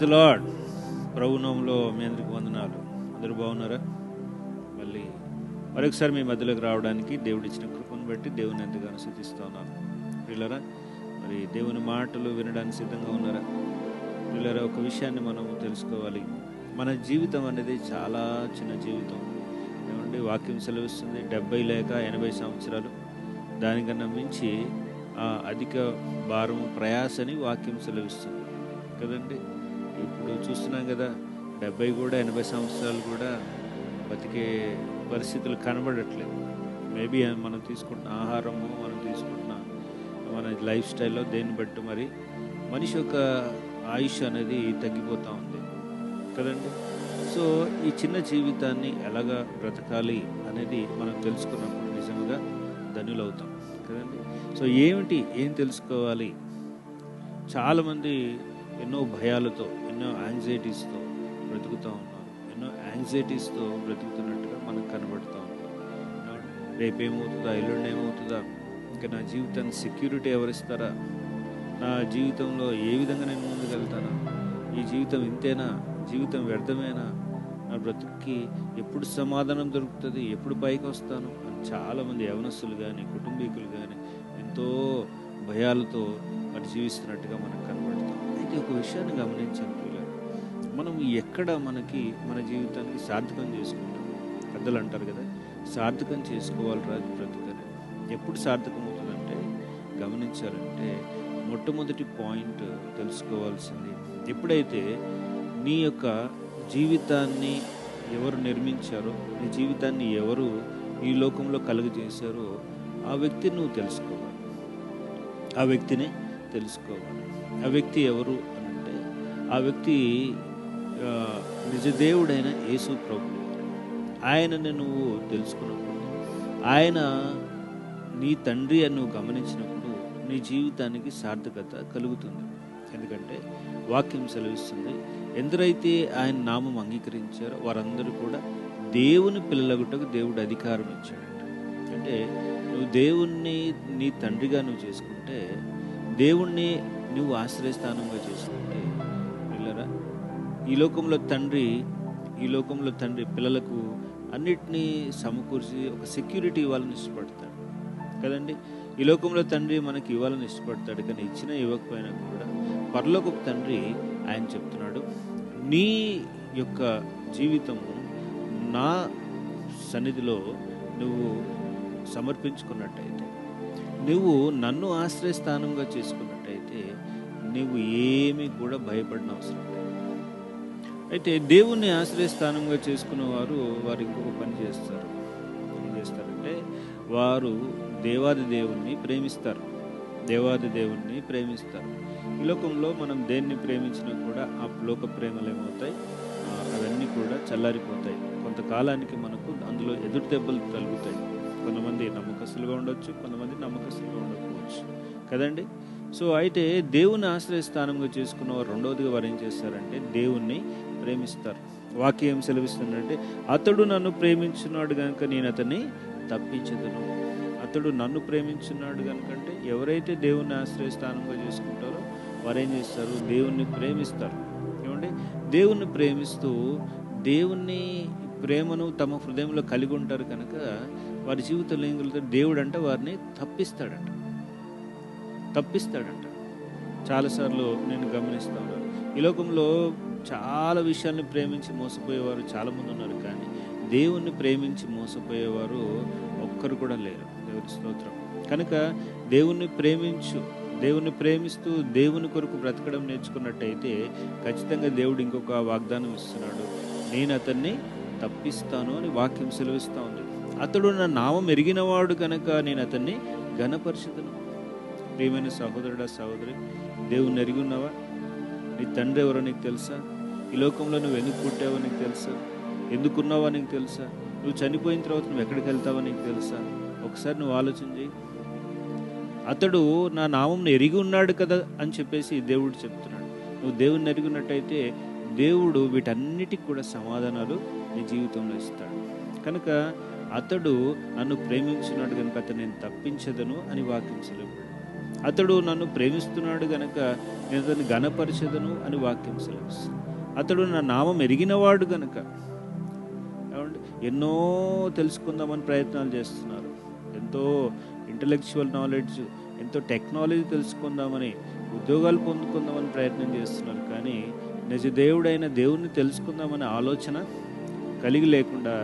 The lord. ప్రభునామంలో మీ అందరికి వందనాలు. అందరూ బాగున్నారా? మరొకసారి మీ మధ్యలోకి రావడానికి దేవుడు ఇచ్చిన కృపను బట్టి దేవుని ఎంతగానో స్తుతిస్తూ ఉన్నాను. పిల్లరా, మరి దేవుని మాటలు వినడానికి సిద్ధంగా ఉన్నారా? పిల్లరా, ఒక విషయాన్ని మనం తెలుసుకోవాలి. మన జీవితం అనేది చాలా చిన్న జీవితం. ఏమండి, వాక్యం సెలవిస్తుంది 70 లేక 80 సంవత్సరాలు, దానికన్నా మించి అధిక భారము ప్రయాసని వాక్యం సెలవిస్తుంది కదండి. ఇప్పుడు చూస్తున్నాం కదా, 70 కూడా 80 సంవత్సరాలు కూడా బతికే పరిస్థితులు కనబడట్లేదు. మేబీ మనం తీసుకుంటున్న ఆహారము, మనం తీసుకుంటున్న మన లైఫ్ స్టైల్లో దేన్ని బట్టి మరి మనిషి యొక్క ఆయుష్ అనేది తగ్గిపోతూ ఉంది కదండి. సో ఈ చిన్న జీవితాన్ని ఎలాగా బ్రతకాలి అనేది మనం తెలుసుకున్నప్పుడు నిజంగా ధన్యులవుతాం కదండి. సో ఏం తెలుసుకోవాలి? చాలామంది ఎన్నో భయాలతో, ఎన్నో యాంగ్జైటీస్తో బ్రతుకుతూ ఉన్నారు. ఎన్నో యాంగ్జైటీస్తో బ్రతుకుతున్నట్టుగా మనకు కనబడుతూ ఉంటాం. రేపేమవుతుందా, ఎల్లుండి ఏమవుతుందా, ఇంకా నా జీవితానికి సెక్యూరిటీ ఎవరిస్తారా, నా జీవితంలో ఏ విధంగా నేను ముందుకెళ్తానా, ఈ జీవితం ఇంతేనా, జీవితం వ్యర్థమేనా, నా బ్రతుక్కి ఎప్పుడు సమాధానం దొరుకుతుంది, ఎప్పుడు పైకి వస్తాను అని చాలామంది యవనస్తులు కానీ కుటుంబీకులు కానీ ఎంతో భయాలతో మరి జీవిస్తున్నట్టుగా మనకు కనబడతాం. అయితే ఒక విషయాన్ని గమనించాను పిల్లలు, మనం ఎక్కడ మన జీవితానికి సార్థకం చేసుకుంటాం. పెద్దలు అంటారు కదా, సార్థకం చేసుకోవాలి రాజు బ్రతుకని. ఎప్పుడు సార్థకం అవుతుందంటే, గమనించాలంటే మొట్టమొదటి పాయింట్ తెలుసుకోవాల్సింది, ఎప్పుడైతే నీ యొక్క జీవితాన్ని ఎవరు నిర్మించారో, నీ జీవితాన్ని ఎవరు ఈ లోకంలో కలుగజేశారో ఆ వ్యక్తిని నువ్వు తెలుసుకోవాలి. ఆ వ్యక్తిని తెలుసుకోవాలి. ఆ వ్యక్తి ఎవరు అని అంటే, ఆ వ్యక్తి నిజదేవుడైన యేసు ప్రభువు. ఆయనని నువ్వు తెలుసుకున్నప్పుడు, ఆయన నీ తండ్రి అని నువ్వు గమనించినప్పుడు నీ జీవితానికి సార్థకత కలుగుతుంది. ఎందుకంటే వాక్యం సెలవిస్తుంది, ఎందరైతే ఆయన నామం అంగీకరించారో వారందరూ కూడా దేవుని పిల్లలగుటకు దేవుడు అధికారం ఇచ్చాడంట. అంటే నువ్వు దేవుణ్ణి నీ తండ్రిగా నువ్వు చేసుకుంటే, దేవుణ్ణి నువ్వు ఆశ్రయస్థానంగా చేసుకుంటే, పిల్లరా, ఈ లోకంలో తండ్రి పిల్లలకు అన్నిటినీ సమకూర్చి ఒక సెక్యూరిటీ ఇవ్వాలని ఇష్టపడతాడు కదండి. ఈ లోకంలో తండ్రి మనకి ఇవ్వాలని ఇష్టపడతాడు, కానీ ఇచ్చినా ఇవ్వకపోయినా కూడా పరలోకపు తండ్రి ఆయన చెప్తున్నాడు, నీ యొక్క జీవితము నా సన్నిధిలో నువ్వు సమర్పించుకున్నట్టయితే, నువ్వు నన్ను ఆశ్రయస్థానంగా చేసుకున్నట్టయితే నువ్వు ఏమీ కూడా భయపడిన అవసరం లేదు. అయితే దేవుణ్ణి ఆశ్రయస్థానంగా చేసుకున్న వారు ఇంకొక పని చేస్తారు. ఏం చేస్తారంటే, వారు దేవాది దేవుణ్ణి ప్రేమిస్తారు. ఈ లోకంలో మనం దేన్ని ప్రేమించినా కూడా ఆ లోక ప్రేమలు ఏమవుతాయి, అవన్నీ కూడా చల్లారిపోతాయి. కొంతకాలానికి మనకు అందులో ఎదురు దెబ్బలు కలుగుతాయి. కొంతమంది నమ్మకస్తులుగా ఉండొచ్చు, కొంతమంది నమ్మకస్తులుగా ఉండకపోవచ్చు కదండి. సో అయితే దేవుని ఆశ్రయస్థానంగా చేసుకున్న వారు రెండవదిగా వారు ఏం చేస్తారంటే, దేవుణ్ణి ప్రేమిస్తారు. వాక్యం ఏం సెలవిస్తుందంటే, అతడు నన్ను ప్రేమించున్నాడు కనుక నేను అతన్ని తప్పించదును. అతడు నన్ను ప్రేమించున్నాడు కనుకంటే, ఎవరైతే దేవుణ్ణి ఆశ్రయస్థానంగా చేసుకుంటారో వారు ఏం చేస్తారు, దేవుణ్ణి ప్రేమిస్తారు. ఏమంటే దేవుణ్ణి ప్రేమిస్తూ దేవుణ్ణి ప్రేమను తమ హృదయంలో కలిగి ఉంటారు కనుక వారి జీవితంలో ఏం కలుగుతారు, దేవుడు అంటే వారిని తప్పిస్తాడంట. చాలాసార్లు నేను గమనిస్తాను, ఈ లోకంలో చాలా విషయాల్ని ప్రేమించి మోసపోయేవారు చాలామంది ఉన్నారు, కానీ దేవుణ్ణి ప్రేమించి మోసపోయేవారు ఒక్కరు కూడా లేరు. దేవుని స్తోత్రం. కనుక దేవుణ్ణి ప్రేమిస్తూ దేవుని కొరకు బ్రతకడం నేర్చుకున్నట్టయితే ఖచ్చితంగా దేవుడు ఇంకొక వాగ్దానం ఇస్తున్నాడు, నేను అతన్ని తప్పిస్తాను అని వాక్యం సెలవిస్తూ ఉంది. అతడు నా నామం ఎరిగినవాడు కనుక నేను అతన్ని ఘనపరిచెదను. ప్రియమైన సహోదరుడా, సహోదరి, దేవుణ్ణి ఎరిగి ఉన్నావా? నీ తండ్రి ఎవరో నీకు తెలుసా? ఈ లోకంలో నువ్వు ఎందుకు పుట్టావో నీకు తెలుసా? ఎందుకున్నావో నీకు తెలుసా? నువ్వు చనిపోయిన తర్వాత నువ్వు ఎక్కడికి వెళ్తావో నీకు తెలుసా? ఒకసారి నువ్వు ఆలోచన చేయి. అతడు నా నామంను ఎరిగి ఉన్నాడు కదా అని చెప్పేసి దేవుడు చెప్తున్నాడు. నువ్వు దేవుణ్ణి ఎరిగి ఉన్నట్టయితే దేవుడు వీటన్నిటికి కూడా సమాధానాలు నీ జీవితంలో ఇస్తాడు. కనుక అతడు నన్ను ప్రేమించున్నాడు కనుక అతను నేను తప్పించదను అని వాక్యం సెలవు. అతడు నన్ను ప్రేమిస్తున్నాడు గనక నేను అతన్ని ఘనపరిచెదను అని వాక్యం సెలవిస్తుంది. అతడు నా నామం ఎరిగినవాడు గనక. ఏమండి, ఎన్నో తెలుసుకుందామని ప్రయత్నాలు చేస్తున్నారు, ఎంతో ఇంటలెక్చువల్ నాలెడ్జ్, ఎంతో టెక్నాలజీ తెలుసుకుందామని, ఉద్యోగాలు పొందుకుందామని ప్రయత్నం చేస్తున్నారు. కానీ నిజ దేవుడైన దేవుణ్ణి తెలుసుకుందామనే ఆలోచన కలిగి లేకుండా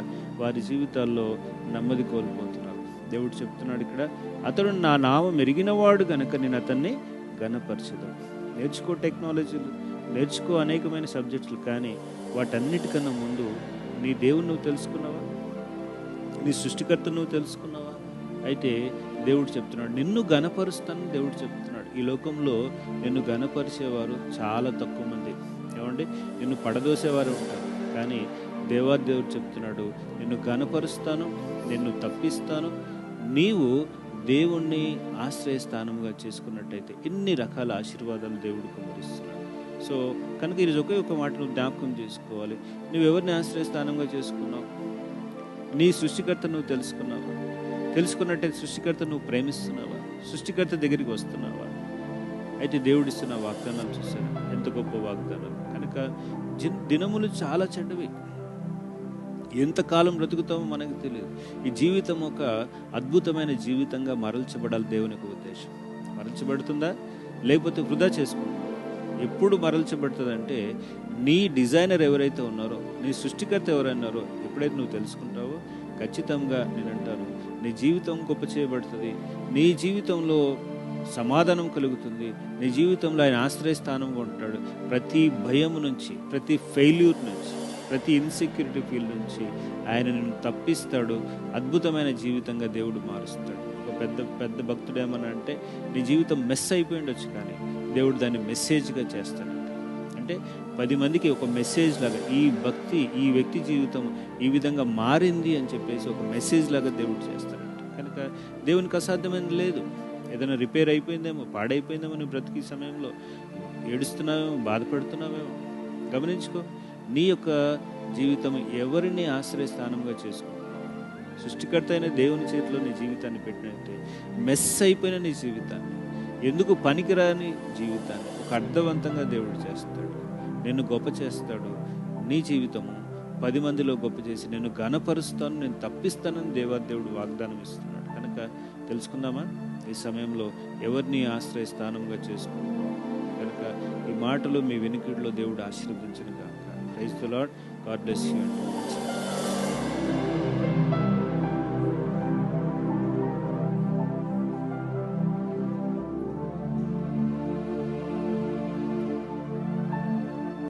వారి జీవితాల్లో నెమ్మది కోల్పోతున్నారు. దేవుడు చెప్తున్నాడు ఇక్కడ, అతడు నా నామం ఎరిగినవాడు గనక నేను అతన్ని ఘనపరచదు. నేర్చుకో టెక్నాలజీలు, నేర్చుకో అనేకమైన సబ్జెక్టులు, కానీ వాటన్నిటికన్నా ముందు నీ దేవుని నువ్వు తెలుసుకున్నావా? నీ సృష్టికర్త నువ్వు తెలుసుకున్నావా? అయితే దేవుడు చెప్తున్నాడు, నిన్ను ఘనపరుస్తానని దేవుడు చెప్తున్నాడు. ఈ లోకంలో నిన్ను ఘనపరిచేవారు చాలా తక్కువ మంది. ఏమండి, నిన్ను పడదోసేవారు ఉంటారు, కానీ దేవుడు చెప్తున్నాడు, నిన్ను ఘనపరుస్తాను, నిన్ను తప్పిస్తాను. నీవు దేవుణ్ణి ఆశ్రయస్థానంగా చేసుకున్నట్టయితే ఎన్ని రకాల ఆశీర్వాదాలు దేవుడు కుమరిస్తున్నాడు. సో కనుక ఈరోజు ఒకే ఒక మాట నువ్వు జ్ఞాపకం చేసుకోవాలి. నువ్వు ఎవరిని ఆశ్రయస్థానంగా చేసుకున్నావు? నీ సృష్టికర్త నువ్వు తెలుసుకున్నావా? తెలుసుకున్నట్టయితే సృష్టికర్త నువ్వు ప్రేమిస్తున్నావా? సృష్టికర్త దగ్గరికి వస్తున్నావా? అయితే దేవుడిస్తున్న వాగ్దానాలు చూశారు, ఎంత గొప్ప వాగ్దానాలు. కనుక దినములు చాలా చెడ్డవి. ఎంతకాలం బ్రతుకుతామో మనకు తెలియదు. ఈ జీవితం ఒక అద్భుతమైన జీవితంగా మరల్చబడాలి. దేవుని యొక్క ఉద్దేశం మరల్చబడుతుందా, లేకపోతే వృధా చేసుకుంటుందా? ఎప్పుడు మరల్చబడుతుంది అంటే, నీ డిజైనర్ ఎవరైతే ఉన్నారో, నీ సృష్టికర్త ఎవరైనారో ఎప్పుడైతే నువ్వు తెలుసుకుంటావో, ఖచ్చితంగా నేను అంటాను, నీ జీవితం గొప్ప చేయబడుతుంది. నీ జీవితంలో సమాధానం కలుగుతుంది. నీ జీవితంలో ఆయన ఆశ్రయస్థానంగా ఉంటాడు. ప్రతి భయం నుంచి, ప్రతి ఫెయిల్యూర్ నుంచి, ప్రతి ఇన్సెక్యూరిటీ ఫీల్ నుంచి ఆయన నిన్ను తప్పిస్తాడు. అద్భుతమైన జీవితంగా దేవుడు మారుస్తాడు. ఒక పెద్ద భక్తుడు ఏమన్నా అంటే, నీ జీవితం మెస్ అయిపోయి ఉండొచ్చు, కానీ దేవుడు దాన్ని మెసేజ్గా చేస్తాడంట. అంటే 10 మందికి ఒక మెసేజ్ లాగా, ఈ భక్తి, ఈ వ్యక్తి జీవితం ఈ విధంగా మారింది అని చెప్పేసి ఒక మెసేజ్ లాగా దేవుడు చేస్తాడంట. కనుక దేవునికి అసాధ్యమైనది లేదు. ఏదైనా రిపేర్ అయిపోయిందేమో, పాడైపోయిందేమో, నువ్వు బ్రతికి సమయంలో ఏడుస్తున్నావేమో, బాధపడుతున్నావేమో, గమనించుకో. నీ యొక్క జీవితం ఎవరిని ఆశ్రయస్థానంగా చేసుకుంటున్నావు? సృష్టికర్త అయిన దేవుని చేతిలో నీ జీవితాన్ని పెట్టినట్టే మెస్ అయిపోయిన నీ జీవితాన్ని, ఎందుకు పనికిరాని జీవితాన్ని ఒక అర్థవంతంగా దేవుడు చేస్తాడు. నిన్ను గొప్ప చేస్తాడు. నీ జీవితము 10 మందిలో గొప్ప చేసి నేను ఘనపరుస్తాను, నేను తప్పిస్తానని దేవుడు వాగ్దానం ఇస్తున్నాడు. కనుక తెలుసుకుందామా? ఈ సమయంలో ఎవరిని ఆశ్రయస్థానంగా చేసుకుంటున్నావు? కనుక ఈ మాటలు మీ వినికిడిలో దేవుడు ఆశీర్వదించును గాక. Praise the Lord. God bless you.